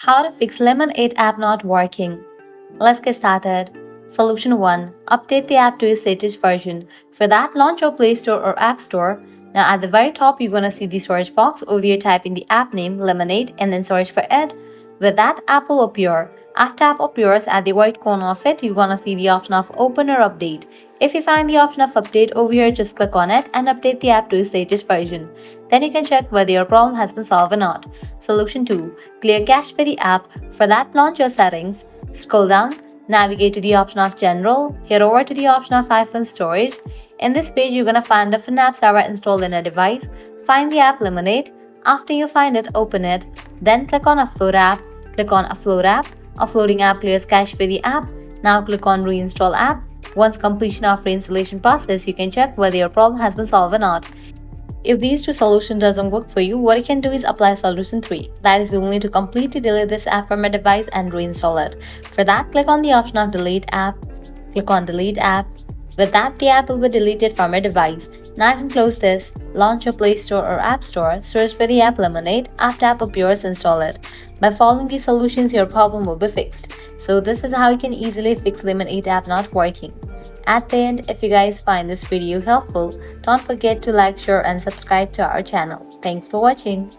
How to fix Lemon8 app not working. Let's get started. Solution 1. Update the app to its latest version. For that, launch your Play Store or App Store. Now at the very top, you're gonna see the search box. Over there, type in the app name Lemon8 and then search for it. With that, app will appear. After app appears, at the right corner of it, you're gonna see the option of open or update. If you find the option of update over here, just click on it and update the app to its latest version. Then you can check whether your problem has been solved or not. Solution 2. Clear cache for the app. For that, launch your settings. Scroll down, navigate to the option of General, head over to the option of iPhone Storage. In this page, you're gonna find different apps that are installed in a device. Find the app Lemon8. After you find it, open it. Then click on Upload app. Click on Upload app. Uploading app clears cache for the app. Now click on Reinstall app. Once completion of reinstallation process, you can check whether your problem has been solved or not. If these two solutions doesn't work for you, what you can do is apply solution 3. That is, you'll need to completely delete this app from your device and reinstall it. For that, click on the option of Delete app. Click on Delete app. With that, the app will be deleted from your device. Now you can close this, launch your Play Store or App Store, search for the app Lemon8. After app appears, install it. By following these solutions, your problem will be fixed. So this is how you can easily fix Lemon8 app not working. At the end, if you guys find this video helpful, don't forget to like, share and subscribe to our channel. Thanks for watching.